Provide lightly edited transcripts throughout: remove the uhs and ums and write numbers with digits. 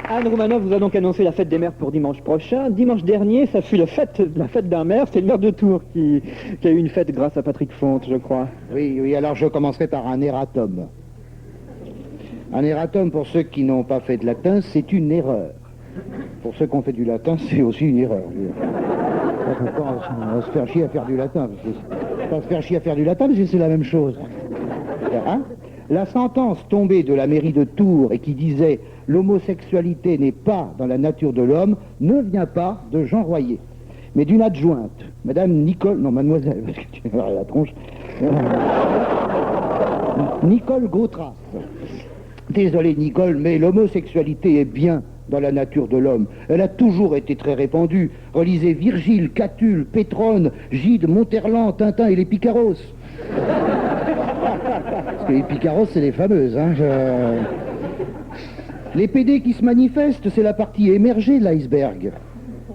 Anne Romanoff vous a donc annoncé la fête des mères pour dimanche prochain. Dimanche dernier, ça fut la fête d'un maire. C'est le maire de Tours qui a eu une fête grâce à Patrick Fonte, je crois. Oui, alors je commencerai par un erratum. Un erratum, pour ceux qui n'ont pas fait de latin, c'est une erreur. Pour ceux qui ont fait du latin, c'est aussi une erreur. On va se faire chier à faire du latin. Pas se faire chier à faire du latin, parce que c'est la même chose. Hein? La sentence tombée de la mairie de Tours et qui disait « l'homosexualité n'est pas dans la nature de l'homme » ne vient pas de Jean Royer, mais d'une adjointe, Madame Nicole... Non, mademoiselle, parce que tu as la tronche. Nicole Gautras. Désolé, Nicole, mais l'homosexualité est bien dans la nature de l'homme. Elle a toujours été très répandue. Relisez Virgile, Catulle, Pétrone, Gide, Monterland, Tintin et les Picaros. Parce que les Picaros, c'est les fameuses. Hein, Les PD qui se manifestent, c'est la partie émergée de l'iceberg.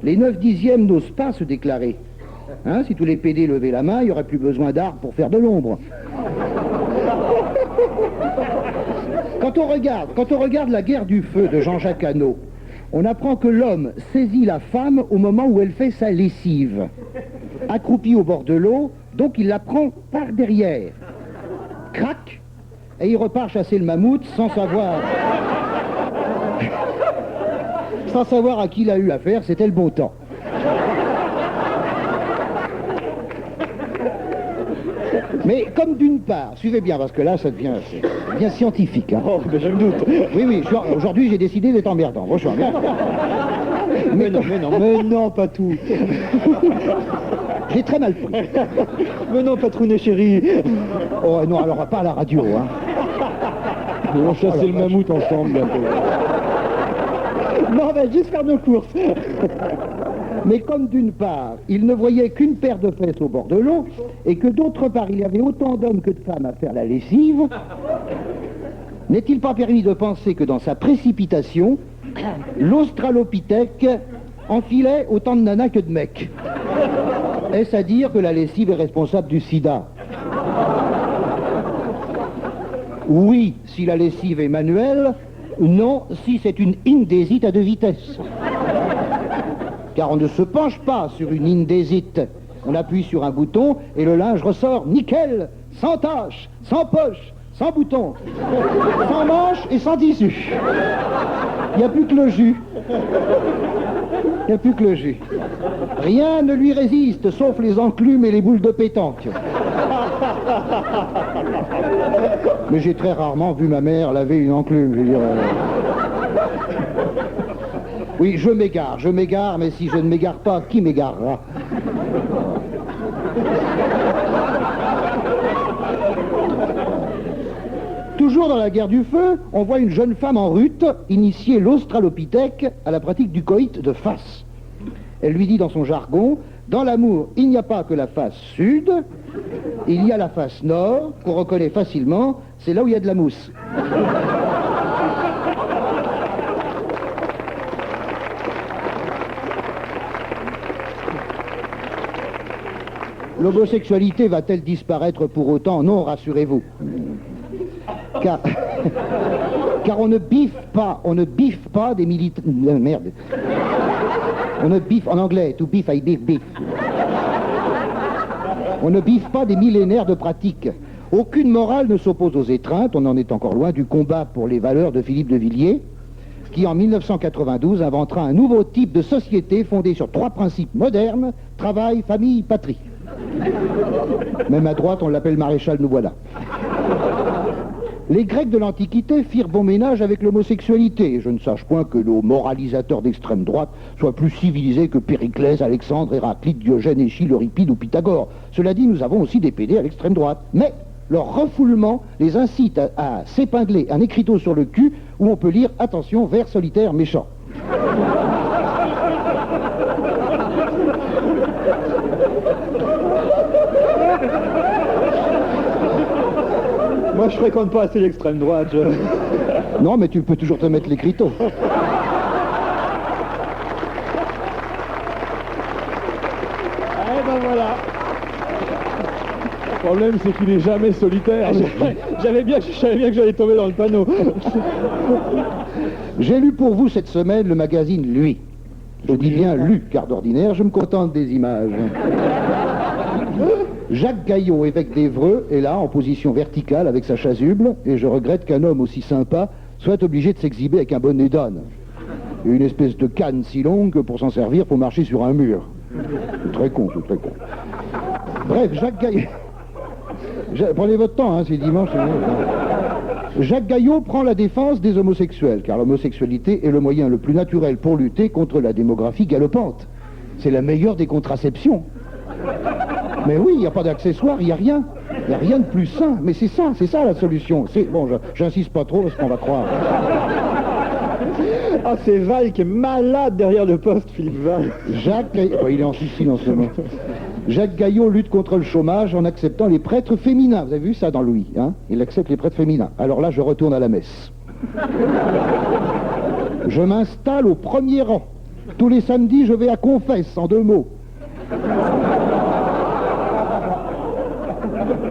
Les 9/10 n'osent pas se déclarer. Hein, si tous les PD levaient la main, il n'y aurait plus besoin d'arbres pour faire de l'ombre. Quand on regarde La guerre du feu de Jean-Jacques Hano, on apprend que l'homme saisit la femme au moment où elle fait sa lessive. Accroupi au bord de l'eau, donc il la prend par derrière. Crac, et il repart chasser le mammouth sans savoir à qui il a eu affaire, c'était le beau temps. Mais comme d'une part, suivez bien, parce que là, ça devient scientifique. Hein. Oh, mais je me doute. Oui, aujourd'hui, j'ai décidé d'être emmerdant. Bon, je suis emmerdant. Mais non, pas tout. J'ai très mal pris. Mais non, patrounet chéri. Oh non, alors pas à la radio. Hein. On va chasser le mammouth ensemble bientôt. Non, on va juste faire nos courses. Mais comme d'une part, il ne voyait qu'une paire de fesses au bord de l'eau, et que d'autre part, il y avait autant d'hommes que de femmes à faire la lessive, n'est-il pas permis de penser que dans sa précipitation, l'Australopithèque enfilait autant de nanas que de mecs? Est-ce à dire que la lessive est responsable du sida? Oui, si la lessive est manuelle, non, si c'est une indésite à 2 vitesses. Car on ne se penche pas sur une indésite. On appuie sur un bouton et le linge ressort nickel, sans tache, sans poche, sans bouton, sans manche et sans tissu. Il n'y a plus que le jus. Il n'y a plus que le jus. Rien ne lui résiste, sauf les enclumes et les boules de pétanque. Mais j'ai très rarement vu ma mère laver une enclume, je veux dire. Oui, je m'égare, mais si je ne m'égare pas, qui m'égarera? Toujours dans la guerre du feu, on voit une jeune femme en rute initier l'Australopithèque à la pratique du coït de face. Elle lui dit dans son jargon, dans l'amour, il n'y a pas que la face sud, il y a la face nord, qu'on reconnaît facilement, c'est là où il y a de la mousse. L'homosexualité va-t-elle disparaître pour autant? Non, rassurez-vous. Car on ne biffe pas des militaires... merde. On ne biffe, en anglais, to beef, I beef. On ne biffe pas des millénaires de pratiques. Aucune morale ne s'oppose aux étreintes, on en est encore loin du combat pour les valeurs de Philippe de Villiers, qui en 1992 inventera un nouveau type de société fondé sur 3 principes modernes, travail, famille, patrie. Même à droite, on l'appelle maréchal nous voilà. Les Grecs de l'Antiquité firent bon ménage avec l'homosexualité. Je ne sache point que nos moralisateurs d'extrême droite soient plus civilisés que Périclès, Alexandre, Héraclite, Diogène, Échille, Euripide ou Pythagore. Cela dit, nous avons aussi des PD à l'extrême droite. Mais leur refoulement les incite à s'épingler un écriteau sur le cul où on peut lire « Attention, vers solitaire méchant ». Moi, je fréquente pas assez l'extrême droite. Non, mais tu peux toujours te mettre l'écriteau. Eh ben voilà. problème, c'est qu'il n'est jamais solitaire. Je savais bien que j'allais tomber dans le panneau. J'ai lu pour vous cette semaine le magazine Lui. Je dis bien lu, car d'ordinaire, je me contente des images. Jacques Gaillot, évêque d'Évreux, est là, en position verticale, avec sa chasuble, et je regrette qu'un homme aussi sympa soit obligé de s'exhiber avec un bonnet d'âne. Et une espèce de canne si longue que pour s'en servir, faut marcher sur un mur. C'est très con, c'est très con. Bref, Jacques Gaillot... Prenez votre temps, hein, c'est dimanche. Jacques Gaillot prend la défense des homosexuels, car l'homosexualité est le moyen le plus naturel pour lutter contre la démographie galopante. C'est la meilleure des contraceptions. Mais oui, il n'y a pas d'accessoires, il n'y a rien. Il n'y a rien de plus sain. Mais c'est ça la solution. Bon, j'insiste pas trop parce qu'on va croire. Ah, c'est Val qui est malade derrière le poste, Philippe Val. Jacques Gaillot... Oh, il est en Sicile en ce moment. Jacques Gaillot lutte contre le chômage en acceptant les prêtres féminins. Vous avez vu ça dans Louis, hein? Il accepte les prêtres féminins. Alors là, je retourne à la messe. Je m'installe au premier rang. Tous les samedis, je vais à confesse, en 2 mots.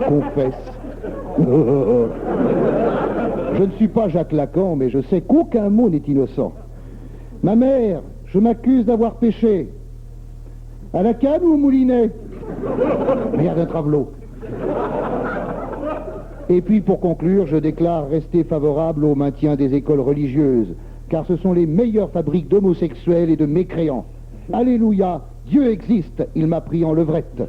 Confesse. Je ne suis pas Jacques Lacan, mais je sais qu'aucun mot n'est innocent. Ma mère, je m'accuse d'avoir péché. À la canne ou au moulinet? Merde, un travelot. Et puis, pour conclure, je déclare rester favorable au maintien des écoles religieuses, car ce sont les meilleures fabriques d'homosexuels et de mécréants. Alléluia, Dieu existe, il m'a pris en levrette.